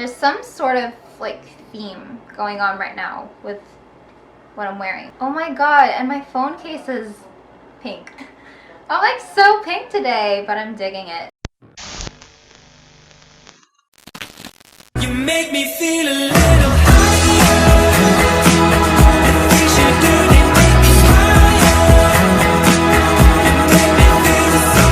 There's some sort of like theme going on right now with what I'm wearing. Oh my god, and my phone case is pink. I'm like so pink today, but I'm digging it. You make me feel a little higher. The things you do, they make me smile. You make me feel so.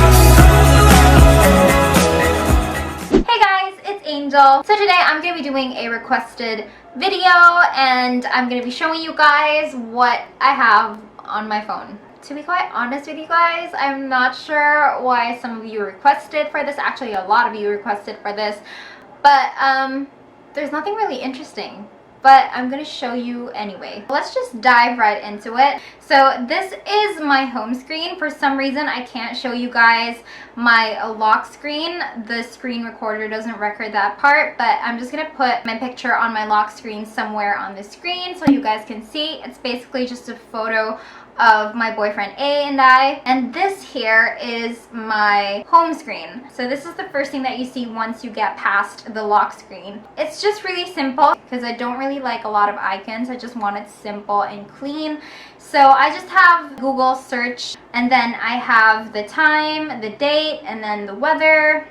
Hey guys, it's Angel. So today I'm going to be doing a requested video and I'm going to be showing you guys what I have on my phone. To be quite honest with you guys, I'm not sure why some of you requested for this. Actually, a lot of you requested for this. But there's nothing really interesting, but I'm gonna show you anyway. Let's just dive right into it. So this is my home screen. For some reason I can't show you guys my lock screen. The screen recorder doesn't record that part, but I'm just gonna put my picture on my lock screen somewhere on the screen so you guys can see. It's basically just a photo of my boyfriend A and I, and this here is my home screen. So this is the first thing that you see once you get past the lock screen. It's just really simple because I don't really like a lot of icons. I just want it simple and clean. So I just have Google search, and then I have the time, the date, and then the weather,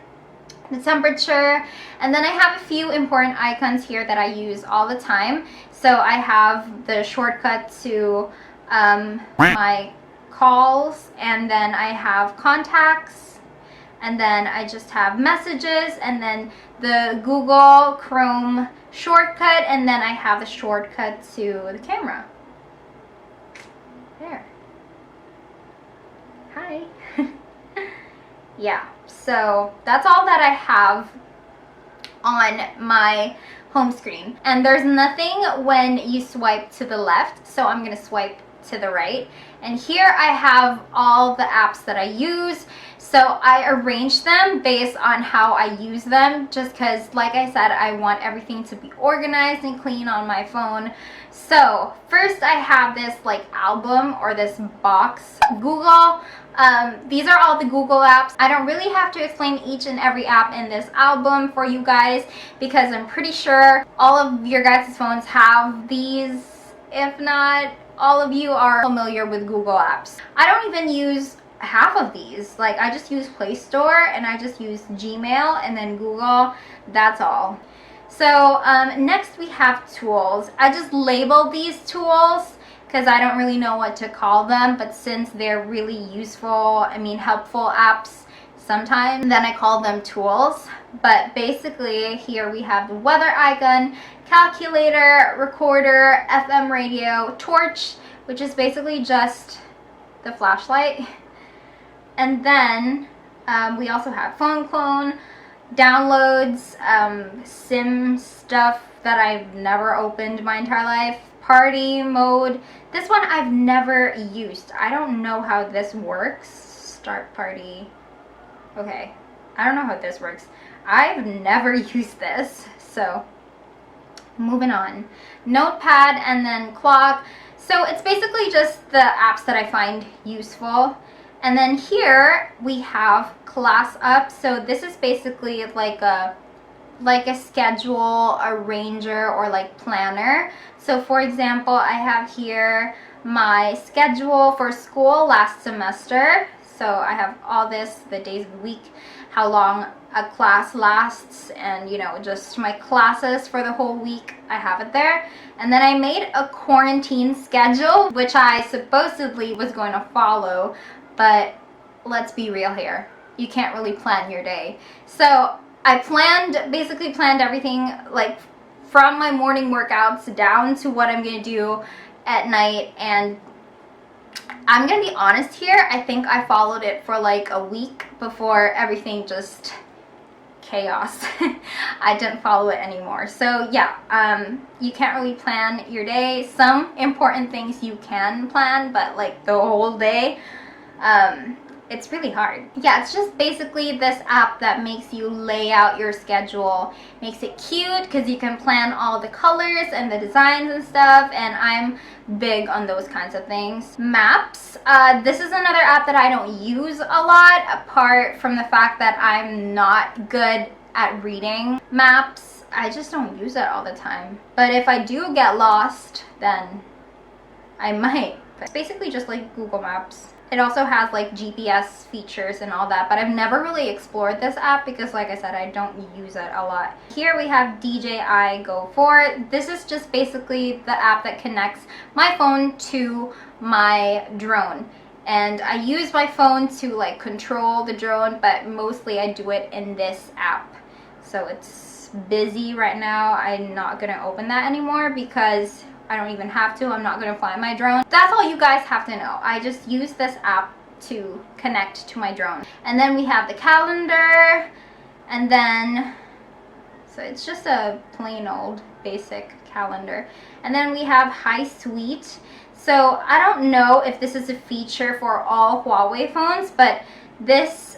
the temperature, and then I have a few important icons here that I use all the time. So I have the shortcut to my calls, and then I have contacts, and then I just have messages, and then the Google Chrome shortcut, and then I have the shortcut to the camera. There. Hi. Yeah, so that's all that I have on my home screen, and there's nothing when you swipe to the left, so I'm gonna swipe to the right, and here I have all the apps that I use. So I arranged them based on how I use them, just because, like I said, I want everything to be organized and clean on my phone. So first I have this like album or this box. Google, these are all the Google apps. I don't really have to explain each and every app in this album for you guys because I'm pretty sure all of your guys' phones have these. If not, all of you are familiar with Google apps. I don't even use half of these. Like, I just use Play Store, and I just use Gmail, and then Google. That's all. So next we have tools. I just labeled these tools because I don't really know what to call them, but since they're really useful, helpful apps sometimes, then I call them tools. But basically here we have the weather icon, calculator, recorder, FM radio, torch, which is basically just the flashlight, and then we also have phone clone, downloads, sim stuff that I've never opened my entire life, party mode. This one I've never used. I don't know how this works. Start party. Okay, I don't know how this works. I've never used this, so moving on. Notepad, and then clock. So it's basically just the apps that I find useful. And then here we have class up. So this is basically like a schedule arranger or like planner. So for example, I have here my schedule for school last semester. So I have all this, the days of the week, how long a class lasts, and just my classes for the whole week. I have it there. And then I made a quarantine schedule, which I supposedly was going to follow, but let's be real here. You can't really plan your day. So I basically planned everything, like from my morning workouts down to what I'm gonna do at night, and I'm gonna be honest here, I think I followed it for like a week before everything just chaos. I didn't follow it anymore. So yeah, you can't really plan your day. Some important things you can plan, but like the whole day, it's really hard. Yeah, it's just basically this app that makes you lay out your schedule. Makes it cute because you can plan all the colors and the designs and stuff, and I'm big on those kinds of things. Maps. This is another app that I don't use a lot, apart from the fact that I'm not good at reading maps. I just don't use it all the time. But if I do get lost, then I might. But it's basically just like Google Maps. It also has like GPS features and all that, but I've never really explored this app because, like I said, I don't use it a lot. Here we have DJI Go 4. This is just basically the app that connects my phone to my drone. And I use my phone to like control the drone, but mostly I do it in this app. So it's busy right now. I'm not gonna open that anymore because I don't even have to. I'm not going to fly my drone. That's all you guys have to know. I just use this app to connect to my drone. And then we have the calendar. And then, so it's just a plain old basic calendar. And then we have Hi Suite. So I don't know if this is a feature for all Huawei phones, but this,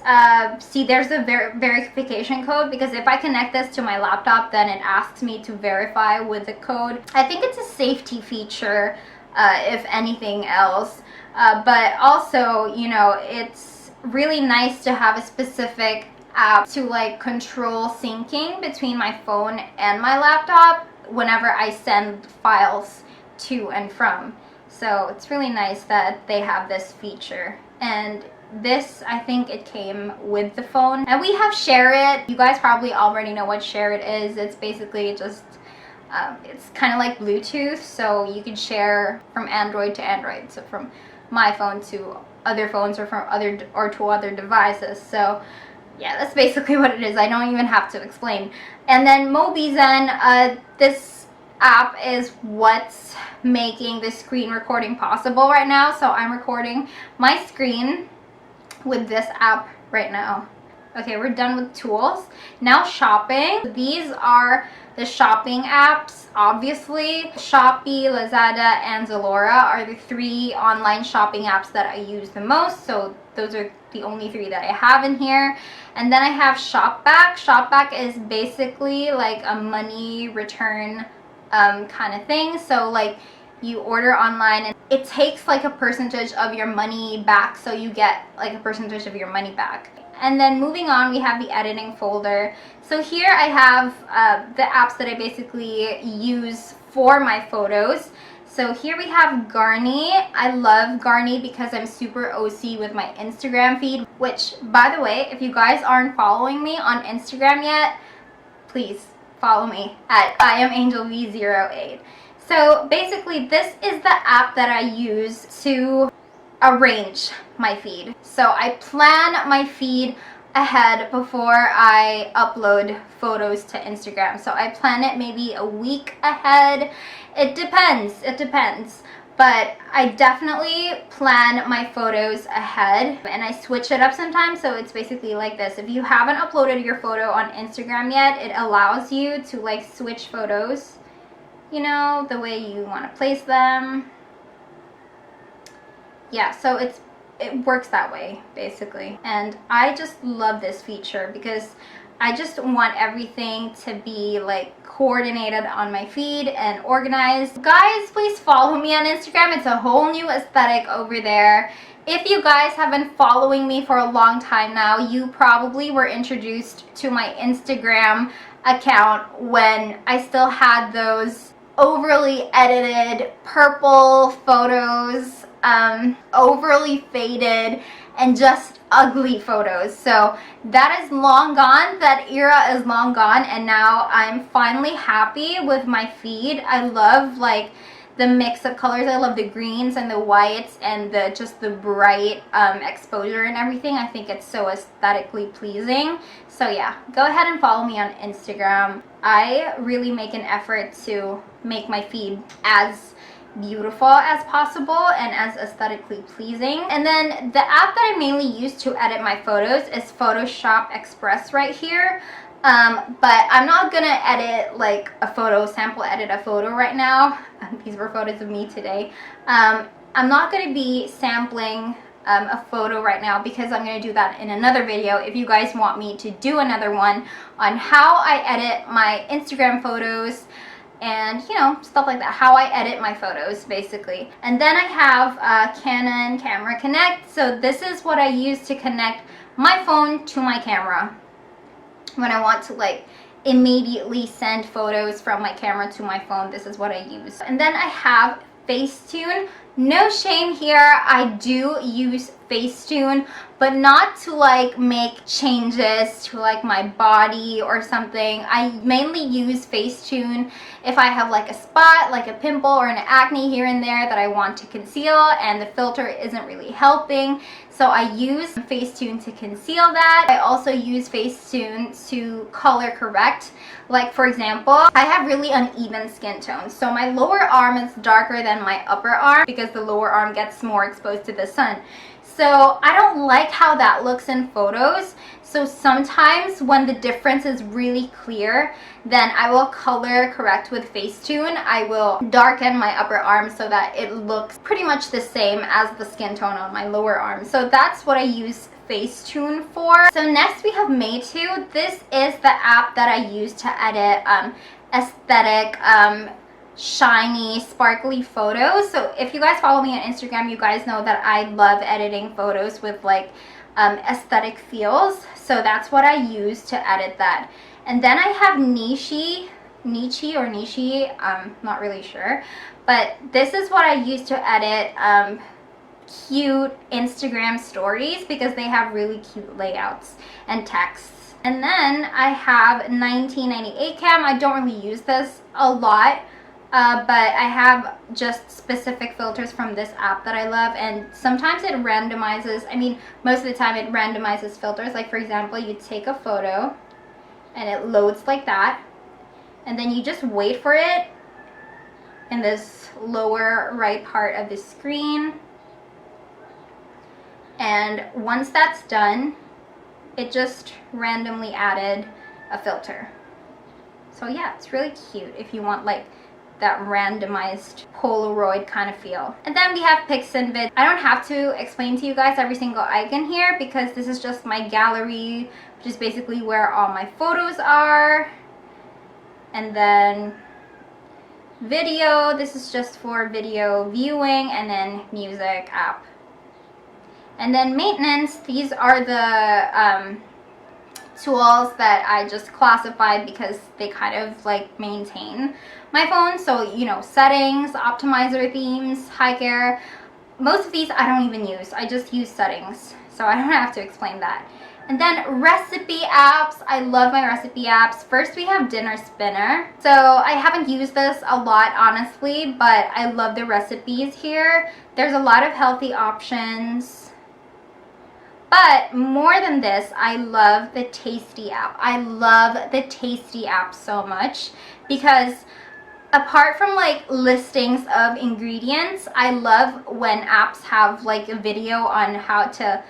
see, there's a verification code, because if I connect this to my laptop, then it asks me to verify with the code. I think it's a safety feature, if anything else, but also, you know, it's really nice to have a specific app to like control syncing between my phone and my laptop whenever I send files to and from. So it's really nice that they have this feature. And this, I think it came with the phone. And we have Share It. You guys probably already know what Share It is. It's basically just, it's kind of like Bluetooth. So you can share from Android to Android. So from my phone to other phones, or from to other devices. So yeah, that's basically what it is. I don't even have to explain. And then MobiZen, this app is what's making the screen recording possible right now. So I'm recording my screen with this app right now. Okay, we're done with tools. Now shopping. These are the shopping apps. Obviously, Shopee, Lazada, and Zalora are the 3 online shopping apps that I use the most. So those are the only 3 that I have in here. And then I have ShopBack. ShopBack is basically like a money return kind of thing. So like, you order online and it takes like a percentage of your money back, so you get like a percentage of your money back. And then moving on, we have the editing folder. So here I have the apps that I basically use for my photos. So here we have Garni. I love Garni because I'm super OC with my Instagram feed, which, by the way, if you guys aren't following me on Instagram yet, please follow me at iamangelv08. So basically, this is the app that I use to arrange my feed. So I plan my feed ahead before I upload photos to Instagram. So I plan it maybe a week ahead. It depends. But I definitely plan my photos ahead, and I switch it up sometimes. So it's basically like this. If you haven't uploaded your photo on Instagram yet, it allows you to like switch photos, you know, the way you want to place them. Yeah, so it works that way basically. And I just love this feature because I just want everything to be like coordinated on my feed and organized. Guys, please follow me on Instagram. It's a whole new aesthetic over there. If you guys have been following me for a long time now, you probably were introduced to my Instagram account when I still had those overly edited purple photos, overly faded, and just ugly photos. So that is long gone. That era is long gone, and now I'm finally happy with my feed. I love like the mix of colors. I love the greens and the whites and the just the bright exposure and everything. I think it's so aesthetically pleasing. So yeah, go ahead and follow me on Instagram. I really make an effort to make my feed as beautiful as possible and as aesthetically pleasing. And then the app that I mainly use to edit my photos is Photoshop Express right here. But I'm not gonna edit like a photo, sample edit a photo right now. These were photos of me today. I'm not gonna be sampling a photo right now because I'm gonna do that in another video. If you guys want me to do another one on how I edit my Instagram photos and, you know, stuff like that, how I edit my photos basically. And then I have Canon Camera Connect. So this is what I use to connect my phone to my camera when I want to like immediately send photos from my camera to my phone, this is what I use. And then I have Facetune. No shame here, I do use Facetune, but not to like make changes to like my body or something. I mainly use Facetune if I have like a spot, like a pimple or an acne here and there that I want to conceal and the filter isn't really helping. So I use Facetune to conceal that. I also use Facetune to color correct. Like for example, I have really uneven skin tone. So my lower arm is darker than my upper arm because the lower arm gets more exposed to the sun. So I don't like how that looks in photos. So sometimes when the difference is really clear, then I will color correct with Facetune. I will darken my upper arm so that it looks pretty much the same as the skin tone on my lower arm. So that's what I use Facetune for. So next we have Meitu. This is the app that I use to edit aesthetic, shiny, sparkly photos. So if you guys follow me on Instagram, you guys know that I love editing photos with like aesthetic feels. So that's what I use to edit that. And then I have Nishi, I'm not really sure, but this is what I use to edit cute Instagram stories because they have really cute layouts and texts. And then I have 1998 Cam. I don't really use this a lot, but I have just specific filters from this app that I love, and sometimes it randomizes, I mean most of the time it randomizes filters. Like for example, you take a photo and it loads like that, and then you just wait for it in this lower right part of the screen, and once that's done, it just randomly added a filter. So yeah, it's really cute if you want like that randomized Polaroid kind of feel. And then we have Pixinvid. I don't have to explain to you guys every single icon here because this is just my gallery, which is basically where all my photos are. And then video, this is just for video viewing, and then music app. And then maintenance, these are the tools that I just classified because they kind of like maintain my phone. So, you know, settings, optimizer, themes, high care. Most of these I don't even use. I just use settings. So I don't have to explain that. And then recipe apps. I love my recipe apps. First we have Dinner Spinner. So I haven't used this a lot honestly, but I love the recipes here. There's a lot of healthy options. But more than this, I love the Tasty app. I love the Tasty app so much because apart from like listings of ingredients, I love when apps have like a video on how to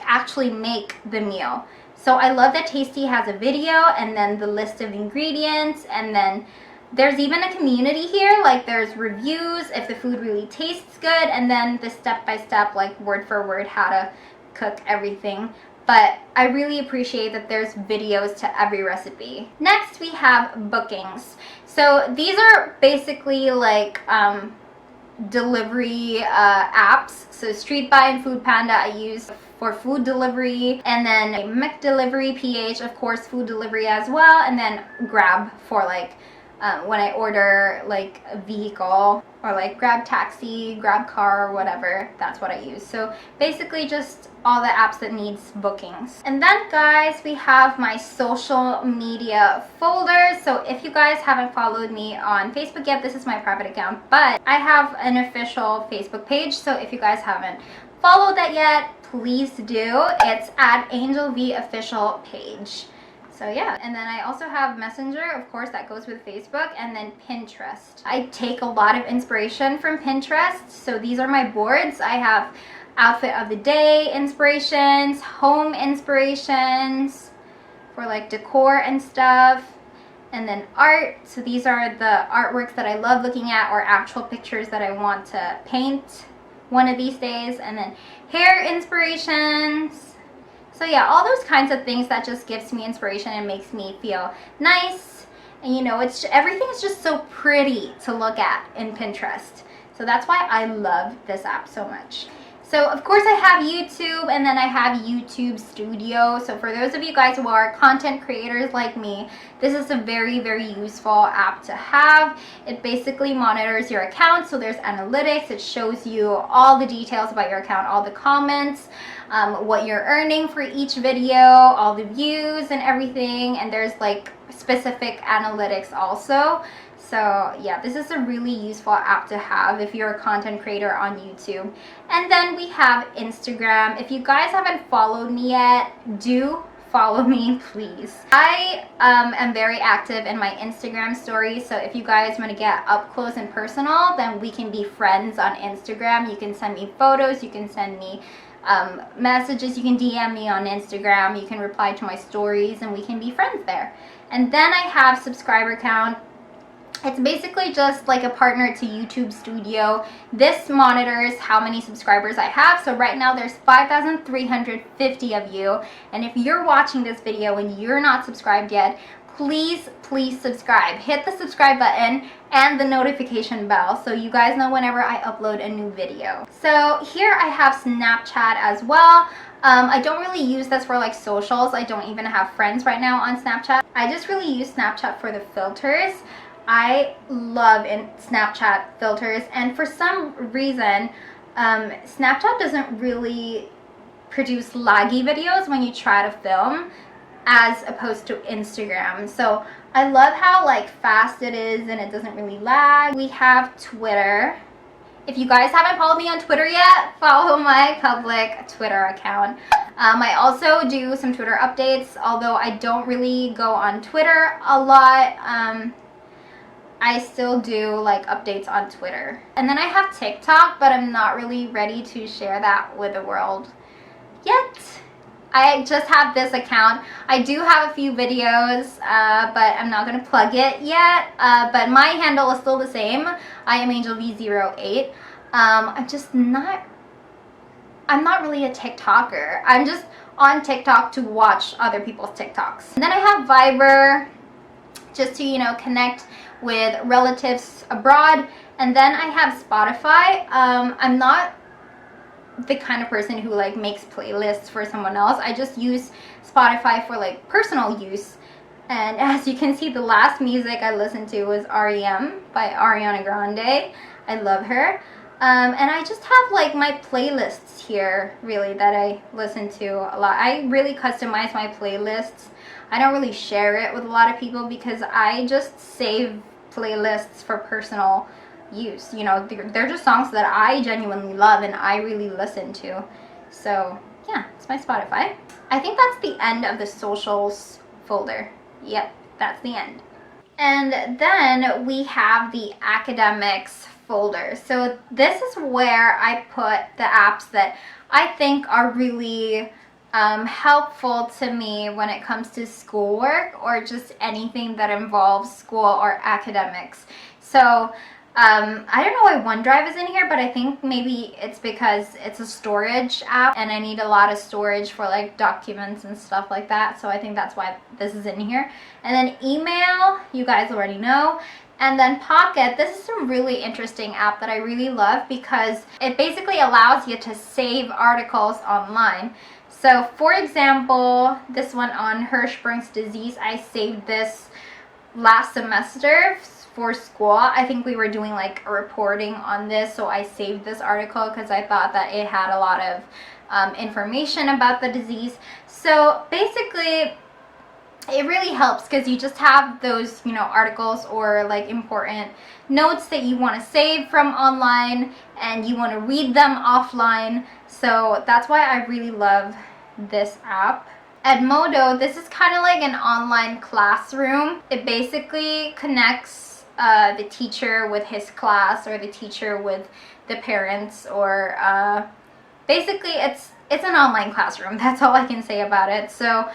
actually make the meal. So I love that Tasty has a video and then the list of ingredients, and then there's even a community here, like there's reviews if the food really tastes good, and then the step-by-step like word for word how to cook everything. But I really appreciate that there's videos to every recipe. Next we have bookings. So these are basically like delivery apps. So Street Buy and Food Panda I use for food delivery, and then McDelivery, PH, of course, food delivery as well, and then Grab for like when I order like a vehicle, or like Grab Taxi, Grab Car, or whatever, that's what I use. So basically just all the apps that needs bookings. And then guys, we have my social media folder. So if you guys haven't followed me on Facebook yet, this is my private account, but I have an official Facebook page. So if you guys haven't followed that yet, please do. It's at angelvofficial page. So yeah, and then I also have Messenger, of course, that goes with Facebook, and then Pinterest. I take a lot of inspiration from Pinterest. So these are my boards. I have outfit of the day inspirations, home inspirations for like decor and stuff, and then art. So these are the artworks that I love looking at, or actual pictures that I want to paint one of these days, and then hair inspirations. So yeah, all those kinds of things that just gives me inspiration and makes me feel nice. And you know, everything's just so pretty to look at in Pinterest. So that's why I love this app so much. So of course I have YouTube, and then I have YouTube Studio. So for those of you guys who are content creators like me, this is a very, very useful app to have. It basically monitors your account. So there's analytics. It shows you all the details about your account, all the comments, what you're earning for each video, all the views and everything. And there's like specific analytics also. So yeah, this is a really useful app to have if you're a content creator on YouTube. And then we have Instagram. If you guys haven't followed me yet, do follow me, please. I am very active in my Instagram stories, so if you guys want to get up close and personal, then we can be friends on Instagram. You can send me photos, you can send me messages, you can DM me on Instagram, you can reply to my stories, and we can be friends there. And then I have subscriber count. It's basically just like a partner to YouTube Studio. This monitors how many subscribers I have. So right now there's 5,350 of you. And if you're watching this video and you're not subscribed yet, please subscribe. Hit the subscribe button and the notification bell so you guys know whenever I upload a new video. So here I have Snapchat as well. I don't really use this for like socials. I don't even have friends right now on Snapchat. I just really use Snapchat for the filters. I love Snapchat filters, and for some reason Snapchat doesn't really produce laggy videos when you try to film as opposed to Instagram. So I love how like fast it is and it doesn't really lag. We have Twitter. If you guys haven't followed me on Twitter yet, follow my public Twitter account. I also do some Twitter updates, although I don't really go on Twitter a lot. I still do like updates on Twitter. And then I have TikTok, but I'm not really ready to share that with the world yet. I just have this account. I do have a few videos, but I'm not gonna plug it yet. But my handle is still the same. I am angelv08. I'm not really a TikToker. I'm just on TikTok to watch other people's TikToks. And then I have Viber, just to, you know, connect with relatives abroad. And then I have Spotify. I'm not the kind of person who like makes playlists for someone else. I just use Spotify for like personal use. And as you can see, the last music I listened to was REM by Ariana Grande. I love her. And I just have like my playlists here, really, that I listen to a lot. I really customize my playlists. I don't really share it with a lot of people because I just save playlists for personal use. You know, they're just songs that I genuinely love and I really listen to. So yeah, it's my Spotify. I think that's the end of the socials folder. Yep, that's the end. And then we have the academics folder. So this is where I put the apps that I think are really helpful to me when it comes to schoolwork or just anything that involves school or academics. So I don't know why OneDrive is in here, but I think maybe it's because it's a storage app and I need a lot of storage for like documents and stuff like that. So I think that's why this is in here. And then email, you guys already know. And then Pocket, this is a really interesting app that I really love because it basically allows you to save articles online. So for example, this one on Hirschsprung's disease, I saved this last semester for school. I think we were doing like a reporting on this, so I saved this article because I thought that it had a lot of information about the disease. So basically it really helps because you just have those, you know, articles or like important notes that you want to save from online and you want to read them offline. So that's why I really love this app. Edmodo, this is kind of like an online classroom. It basically connects the teacher with his class or the teacher with the parents, or basically it's an online classroom. That's all I can say about it. So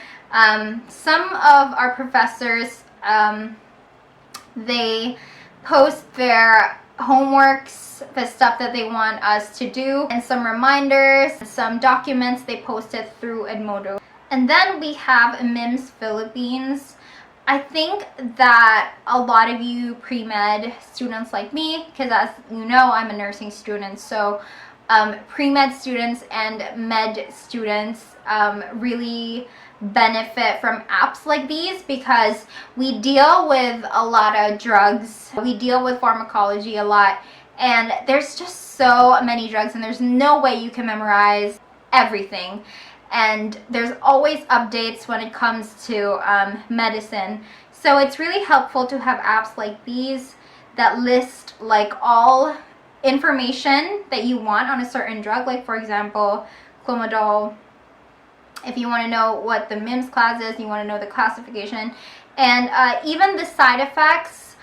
some of our professors, they post their homeworks, the stuff that they want us to do, and some reminders, some documents they posted through Edmodo. And then we have MIMS Philippines. I think that a lot of you pre-med students like me, because as you know, I'm a nursing student, so pre-med students and med students really benefit from apps like these, because we deal with a lot of drugs, we deal with pharmacology a lot, and there's just so many drugs and there's no way you can memorize everything, and there's always updates when it comes to medicine. So it's really helpful to have apps like these that list like all information that you want on a certain drug, like for example clomidol. If you want to know what the MIMS class is, you want to know the classification, and even the side effects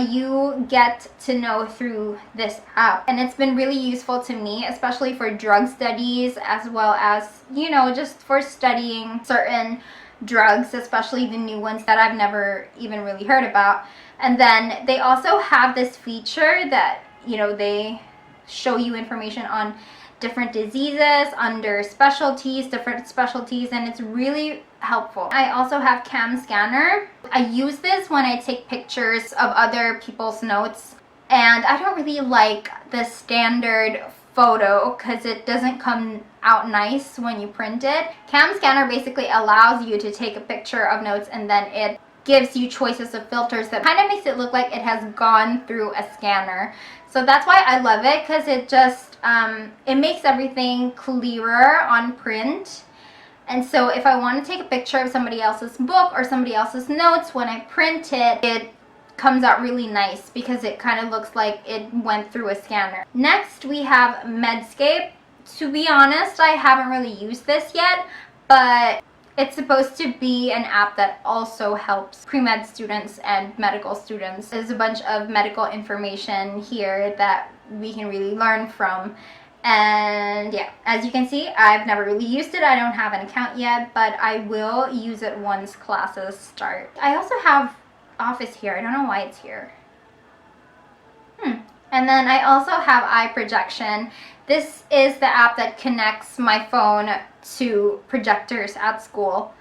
you get to know through this app. And it's been really useful to me, especially for drug studies, as well as, you know, just for studying certain drugs, especially the new ones that I've never even really heard about. And then they also have this feature that, you know, they show you information on different diseases under specialties, different specialties, and it's really helpful. I also have CamScanner. I use this when I take pictures of other people's notes, and I don't really like the standard photo because it doesn't come out nice when you print it. CamScanner basically allows you to take a picture of notes, and then it gives you choices of filters that kind of makes it look like it has gone through a scanner. So that's why I love it, because it just it makes everything clearer on print. And so if I want to take a picture of somebody else's book or somebody else's notes, when I print it, it comes out really nice because it kind of looks like it went through a scanner. Next we have Menescape. To be honest, I haven't really used this yet, but it's supposed to be an app that also helps pre-med students and medical students. There's a bunch of medical information here that we can really learn from. And yeah, as you can see, I've never really used it. I don't have an account yet, but I will use it once classes start. I also have Office here. I don't know why it's here. And then I also have eye projection. This is the app that connects my phone to projectors at school.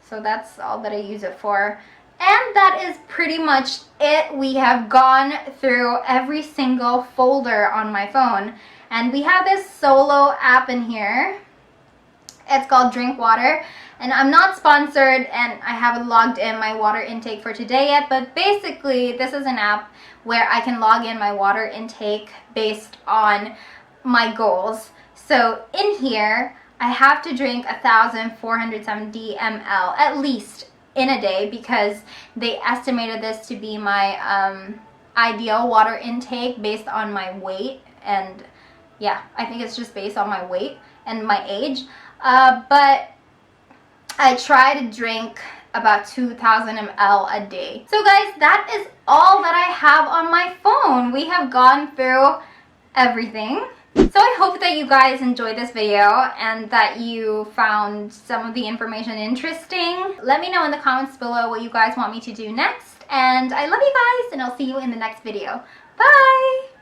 So that's all that I use it for. And that is pretty much it. We have gone through every single folder on my phone. And we have this solo app in here. It's called Drink Water. And I'm not sponsored and I haven't logged in my water intake for today yet. But basically, this is an app where I can log in my water intake based on my goals. So in here, I have to drink 1,470 ml at least in a day, because they estimated this to be my ideal water intake based on my weight. And yeah, I think it's just based on my weight and my age. But I try to drink about 2,000 ml a day. So guys, that is all that I have on my phone. We have gone through everything. So I hope that you guys enjoyed this video and that you found some of the information interesting. Let me know in the comments below what you guys want me to do next. And I love you guys, and I'll see you in the next video. Bye!